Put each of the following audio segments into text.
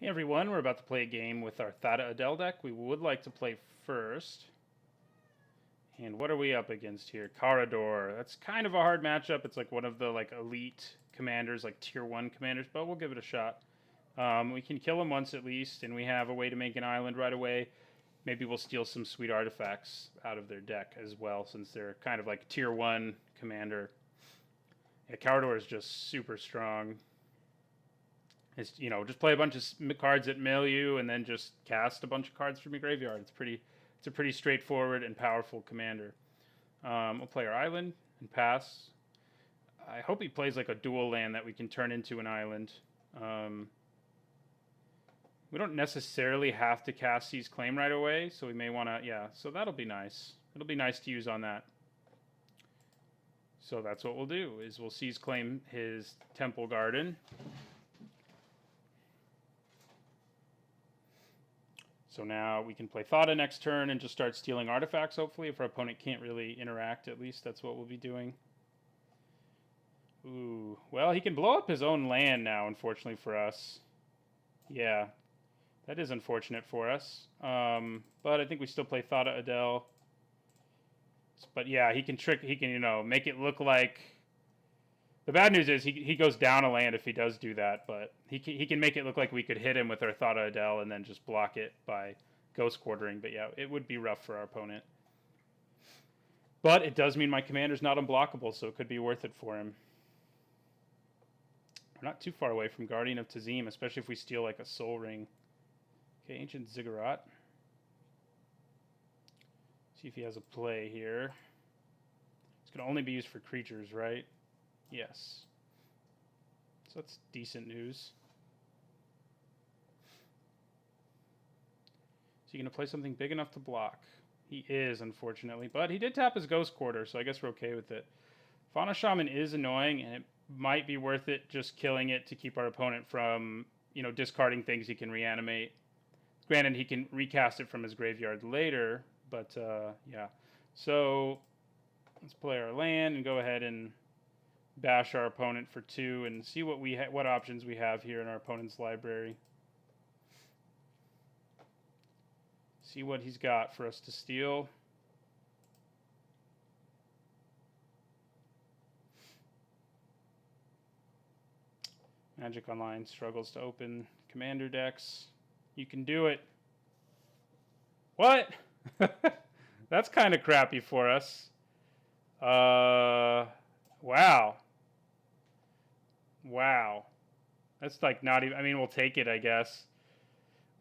Hey everyone, we're about to play a game with our Thada Adel deck. We would like to play first. And what are we up against here? Karador. That's kind of a hard matchup. It's like one of the elite commanders, like tier 1 commanders, but we'll give it a shot. We can kill him once at least, and we have a way to make an island right away. Maybe we'll steal some sweet artifacts out of their deck as well, since they're kind of like tier 1 commander. Yeah, Karador is just super strong. Is, just play a bunch of cards that mill you, and then just cast a bunch of cards from your graveyard. It's a pretty straightforward and powerful commander. We'll play our island and pass. I hope he plays like a dual land that we can turn into an island. We don't necessarily have to cast Seize Claim right away, so we may want to, yeah, so that'll be nice. It'll be nice to use on that. So that's what we'll do, is we'll Seize Claim his Temple Garden. So now we can play Thada next turn and just start stealing artifacts, hopefully. If our opponent can't really interact, at least that's what we'll be doing. Ooh, well, he can blow up his own land now, unfortunately for us. Yeah, that is unfortunate for us. But I think we still play Thada Adel. But yeah, he can, make it look like... The bad news is he goes down a land if he does do that, but he can make it look like we could hit him with our Thada Adel and then just block it by Ghost Quartering. But yeah, it would be rough for our opponent. But it does mean my commander's not unblockable, so it could be worth it for him. We're not too far away from Guardian of Tazim, especially if we steal like a Soul Ring. Okay, Ancient Ziggurat. See if he has a play here. It's going to only be used for creatures, right? Yes. So that's decent news. Is he going to play something big enough to block? He is, unfortunately. But he did tap his Ghost Quarter, so I guess we're okay with it. Fauna Shaman is annoying, and it might be worth it just killing it to keep our opponent from, discarding things he can reanimate. Granted, he can recast it from his graveyard later, but, yeah. So, let's play our land and go ahead and bash our opponent for 2 and see what options we have here in our opponent's library. See what he's got for us to steal. Magic Online struggles to open commander decks. You can do it. What? That's kind of crappy for us. Wow. Wow. That's like not even... I mean, we'll take it, I guess.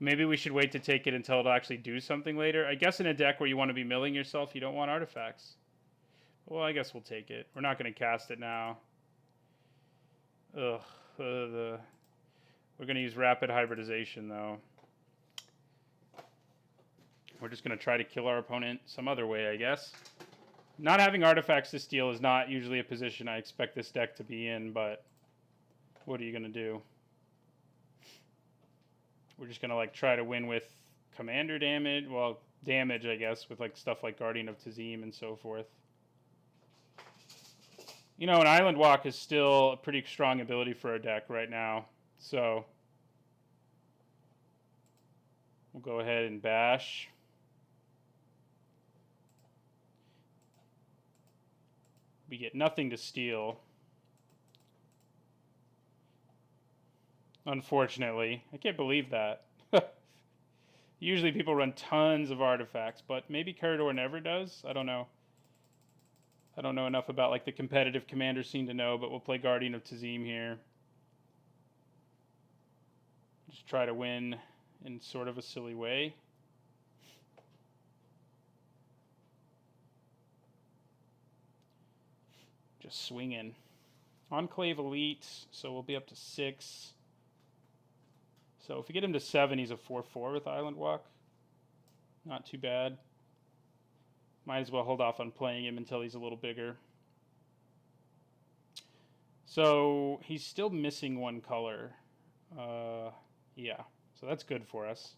Maybe we should wait to take it until it'll actually do something later. I guess in a deck where you want to be milling yourself, you don't want artifacts. Well, I guess we'll take it. We're not going to cast it now. Ugh. We're going to use Rapid Hybridization, though. We're just going to try to kill our opponent some other way, I guess. Not having artifacts to steal is not usually a position I expect this deck to be in, but what are you going to do? We're just going to try to win with commander damage. Well, damage, I guess, with stuff like Guardian of Tazim and so forth. An Island Walk is still a pretty strong ability for our deck right now. So we'll go ahead and bash. We get nothing to steal. Unfortunately. I can't believe that. Usually people run tons of artifacts, but maybe Karador never does? I don't know. I don't know enough about the competitive commander scene to know, but we'll play Guardian of Tazim here. Just try to win in sort of a silly way. Just swinging. Enclave Elite, so we'll be up to 6. So if we get him to 7, he's a 4/4 with Island Walk. Not too bad. Might as well hold off on playing him until he's a little bigger. So he's still missing 1 color. Yeah, so that's good for us.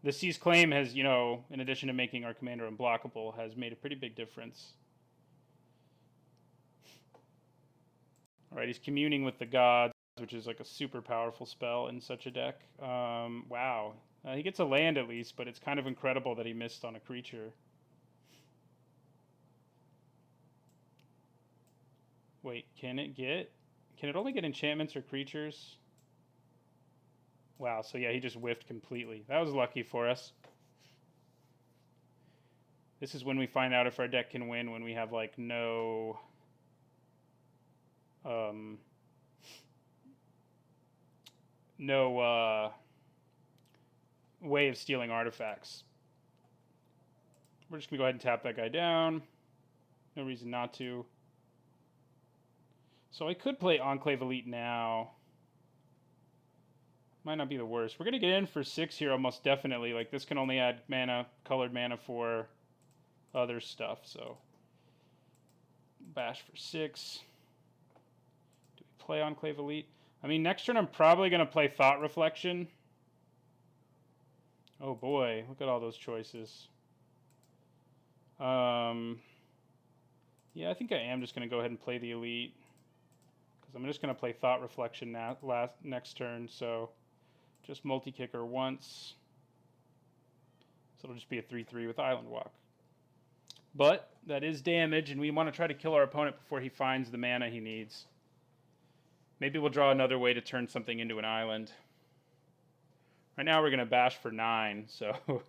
The Seize Claim has, in addition to making our commander unblockable, has made a pretty big difference. Alright, he's communing with the gods. which is like a super powerful spell in such a deck. Wow. He gets a land at least, but it's kind of incredible that he missed on a creature. Wait, can it only get enchantments or creatures? Wow, so yeah, he just whiffed completely. That was lucky for us. This is when we find out if our deck can win, when we have like no way of stealing artifacts. We're just gonna go ahead and tap that guy down. No reason not to. So I could play Enclave Elite now. Might not be the worst. We're gonna get in for 6 here almost definitely. Like this can only add mana, colored mana for other stuff. So bash for 6. Do we play Enclave Elite? I mean, next turn I'm probably gonna play Thought Reflection. Oh boy, look at all those choices. Yeah, I think I am just going to go ahead and play the Elite. Because I'm just going to play Thought Reflection next turn. So just multi-kicker once. So it'll just be a 3/3 with Island Walk. But that is damage, and we want to try to kill our opponent before he finds the mana he needs. Maybe we'll draw another way to turn something into an island. Right now we're going to bash for 9, so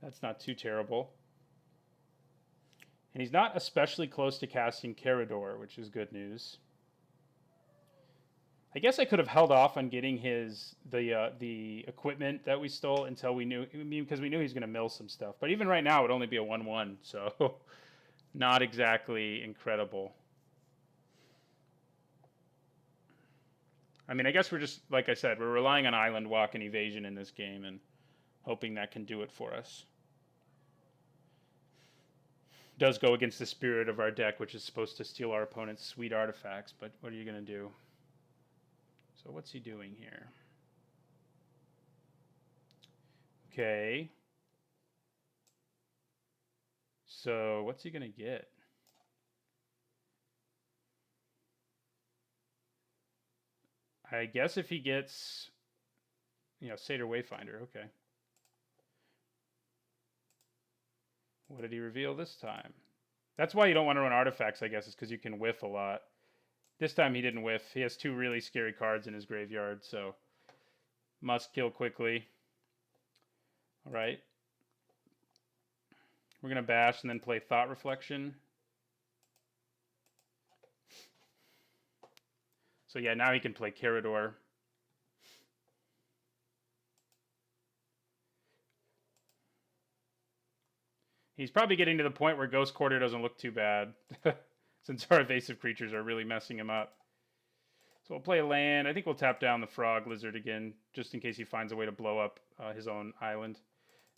that's not too terrible. And he's not especially close to casting Karador, which is good news. I guess I could have held off on getting the equipment that we stole until we knew, because we knew he was going to mill some stuff. But even right now, it would only be a 1/1, so not exactly incredible. I mean, I guess we're just, like I said, we're relying on Island Walk and Evasion in this game and hoping that can do it for us. Does go against the spirit of our deck, which is supposed to steal our opponent's sweet artifacts, but what are you going to do? So what's he doing here? Okay. So what's he going to get? I guess if he gets, Satyr Wayfinder, okay. What did he reveal this time? That's why you don't want to run artifacts, I guess, is because you can whiff a lot. This time he didn't whiff. He has 2 really scary cards in his graveyard, so must kill quickly. All right. We're going to bash and then play Thought Reflection. So yeah, now he can play Karador. He's probably getting to the point where Ghost Quarter doesn't look too bad, since our evasive creatures are really messing him up. So we'll play a land. I think we'll tap down the Frog Lizard again, just in case he finds a way to blow up his own island.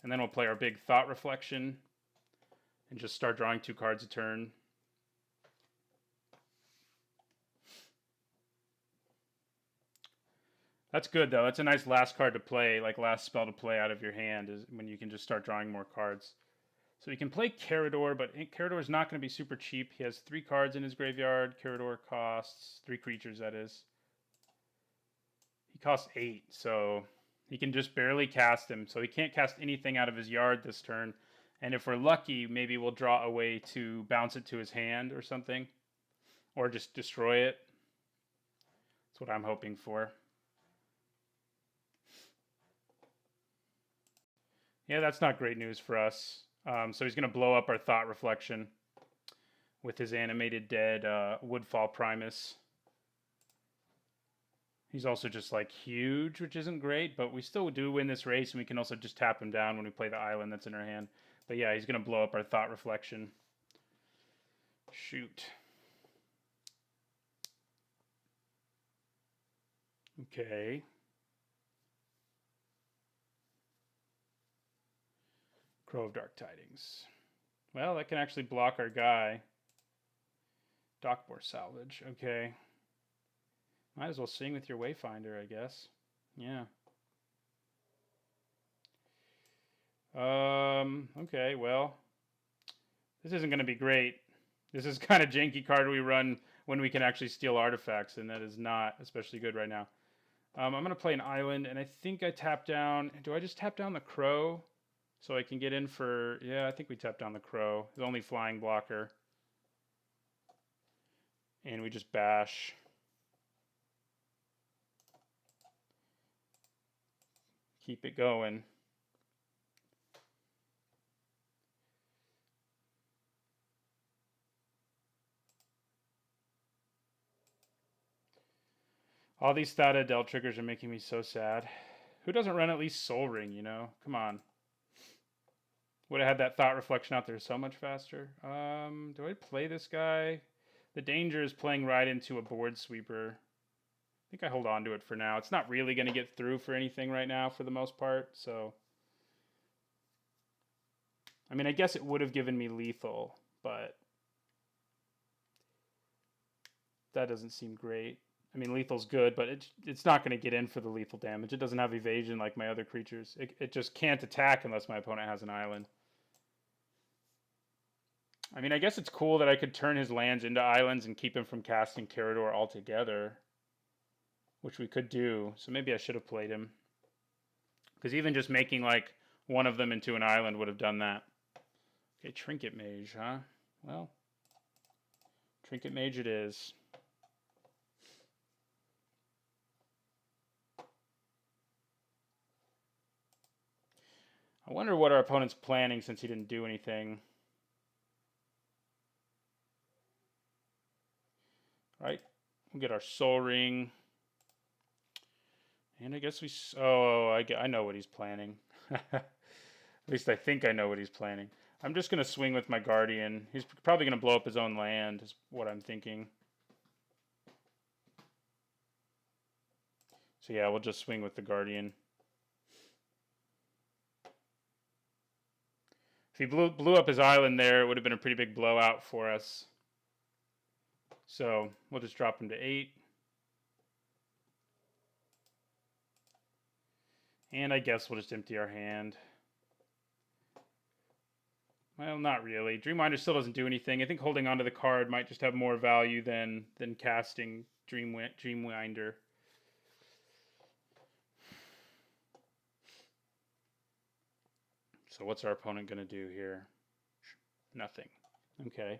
And then we'll play our big Thought Reflection and just start drawing 2 cards a turn. That's good, though. That's a nice last card to play, like last spell to play out of your hand, is when you can just start drawing more cards. So he can play Karador, but Karador is not going to be super cheap. He has 3 cards in his graveyard. Karador costs 3 creatures, that is. He costs 8, so he can just barely cast him. So he can't cast anything out of his yard this turn. And if we're lucky, maybe we'll draw a way to bounce it to his hand or something. Or just destroy it. That's what I'm hoping for. Yeah, that's not great news for us. So he's going to blow up our Thought Reflection with his animated dead Woodfall Primus. He's also just like huge, which isn't great, but we still do win this race, and we can also just tap him down when we play the island that's in our hand. But yeah, he's going to blow up our Thought Reflection. Shoot. Okay. Crow of Dark Tidings. Well, that can actually block our guy. Dockboard Salvage. Okay. Might as well sing with your Wayfinder, I guess. Yeah. Okay, well. This isn't going to be great. This is kind of janky card we run when we can actually steal artifacts, and that is not especially good right now. I'm going to play an island, and I think I tap down. Do I just tap down the crow so I can get in for... Yeah, I think we tap down the crow. His only flying blocker. And we just bash. Keep it going. All these Thada Adel triggers are making me so sad. Who doesn't run at least Soul Ring, you know? Come on. Would have had that thought reflection out there so much faster. Do I play this guy? The danger is playing right into a board sweeper. I think I hold on to it for now. It's not really going to get through for anything right now for the most part, so... I mean, I guess it would have given me lethal, but... that doesn't seem great. I mean, lethal's good, but it's not going to get in for the lethal damage. It doesn't have evasion like my other creatures. It just can't attack unless my opponent has an island. I mean, I guess it's cool that I could turn his lands into islands and keep him from casting Karador altogether, which we could do. So maybe I should have played him. Because even just making, like, one of them into an island would have done that. Okay, Trinket Mage, huh? Well, Trinket Mage it is. I wonder what our opponent's planning since he didn't do anything. Right? We'll get our Soul Ring. And I guess we... Oh, I know what he's planning. At least I think I know what he's planning. I'm just going to swing with my Guardian. He's probably going to blow up his own land, is what I'm thinking. So yeah, we'll just swing with the Guardian. If he blew up his island there, it would have been a pretty big blowout for us. So we'll just drop him to 8. And I guess we'll just empty our hand. Well, not really. Dreamwinder still doesn't do anything. I think holding onto the card might just have more value than casting Dreamwinder. So what's our opponent going to do here? Nothing. Okay.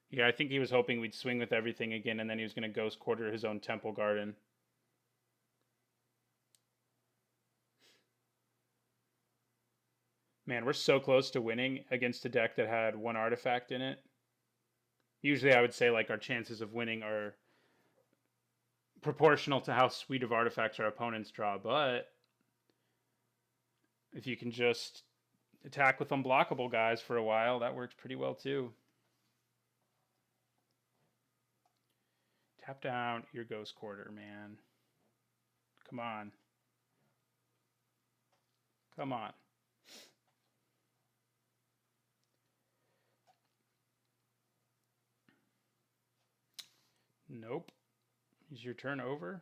Yeah, I think he was hoping we'd swing with everything again, and then he was going to Ghost Quarter his own Temple Garden. Man, we're so close to winning against a deck that had one artifact in it. Usually I would say like our chances of winning are proportional to how sweet of artifacts our opponents draw, but if you can just attack with unblockable guys for a while, that works pretty well too. Tap down your Ghost Quarter, man. Come on. Come on. Nope. Is your turn over?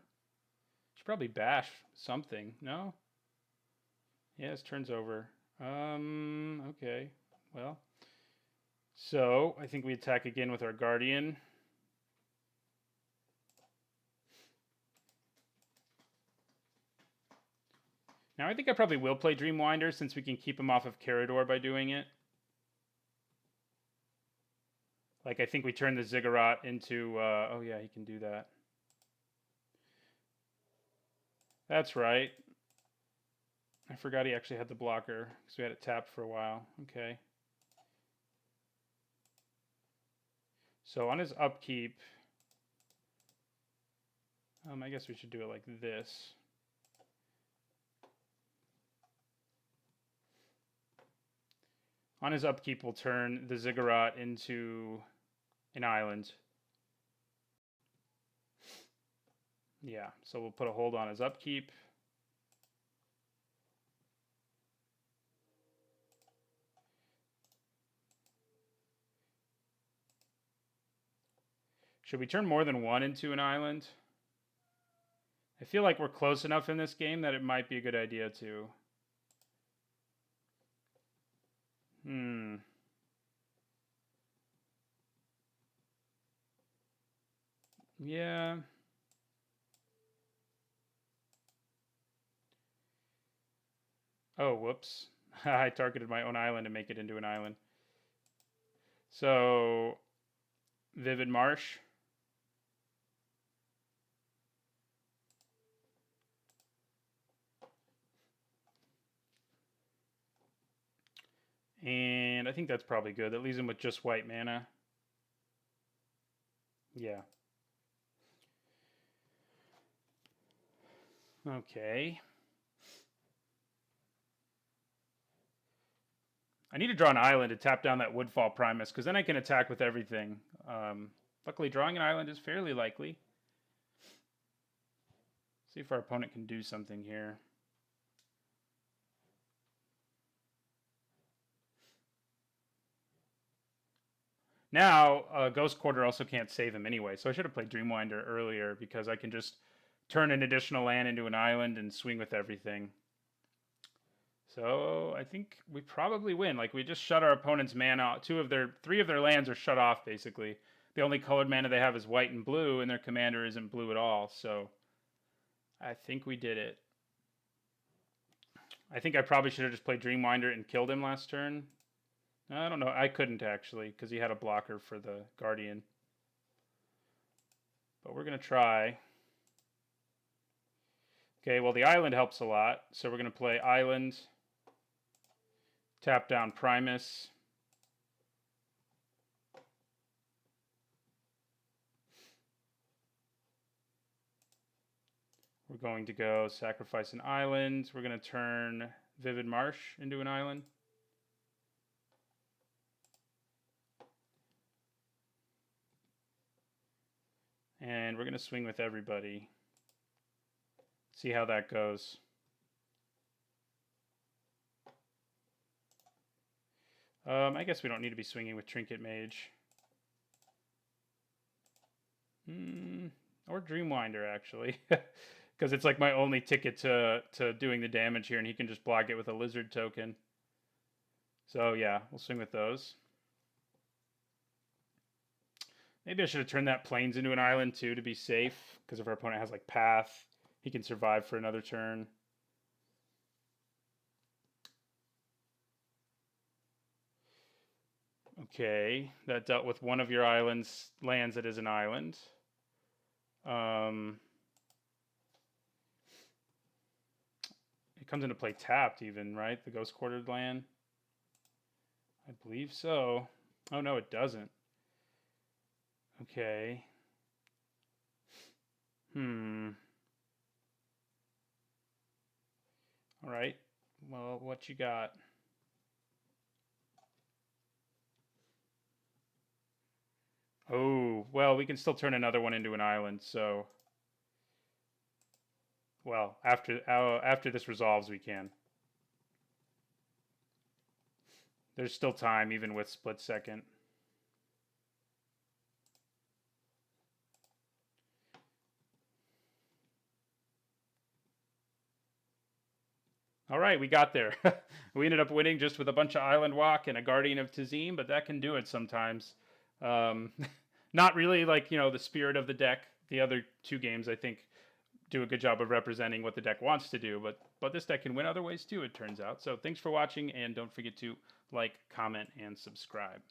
Should probably bash something. No? Yeah, his turn's over. Okay. Well. So, I think we attack again with our Guardian. Now, I think I probably will play Dreamwinder since we can keep him off of Karador by doing it. Like, I think we turn the Ziggurat into... oh, yeah, he can do that. That's right. I forgot he actually had the blocker because we had it tapped for a while. Okay. So on his upkeep... I guess we should do it like this. On his upkeep, we'll turn the Ziggurat into an island. Yeah, so we'll put a hold on his upkeep. Should we turn more than one into an island? I feel like we're close enough in this game that it might be a good idea to. Yeah. Oh, whoops. I targeted my own island to make it into an island. So, Vivid Marsh. And I think that's probably good. That leaves him with just white mana. Yeah. Okay. I need to draw an island to tap down that Woodfall Primus, because then I can attack with everything. Luckily, drawing an island is fairly likely. See if our opponent can do something here. Now, Ghost Quarter also can't save him anyway, so I should have played Dreamwinder earlier, because I can just turn an additional land into an island and swing with everything. So I think we probably win. Like, we just shut our opponent's mana. Three of their lands are shut off, basically. The only colored mana they have is white and blue, and their commander isn't blue at all. So I think we did it. I think I probably should have just played Dreamwinder and killed him last turn. I don't know. I couldn't, actually, because he had a blocker for the Guardian. But we're going to try. Okay, well, the island helps a lot. So we're going to play Island, tap down Primus. We're going to go sacrifice an island. We're going to turn Vivid Marsh into an island. And we're going to swing with everybody. See how that goes. I guess we don't need to be swinging with Trinket Mage. Or Dreamwinder, actually. Because it's like my only ticket to doing the damage here, and he can just block it with a Lizard token. So yeah, we'll swing with those. Maybe I should have turned that Plains into an island too to be safe, because if our opponent has like Path, he can survive for another turn. Okay, that dealt with one of your island's lands that is an island. It comes into play tapped even, right? The Ghost Quartered land? I believe so. Oh no, it doesn't. Okay. All right. Well, what you got? Oh, well, we can still turn another one into an island, so... Well, after this resolves, we can. There's still time, even with split second. All right, we got there. We ended up winning just with a bunch of Island Walk and a Guardian of Tazim, but that can do it sometimes. Not really like, the spirit of the deck. The other two games, I think, do a good job of representing what the deck wants to do, but this deck can win other ways too, it turns out. So thanks for watching, and don't forget to like, comment, and subscribe.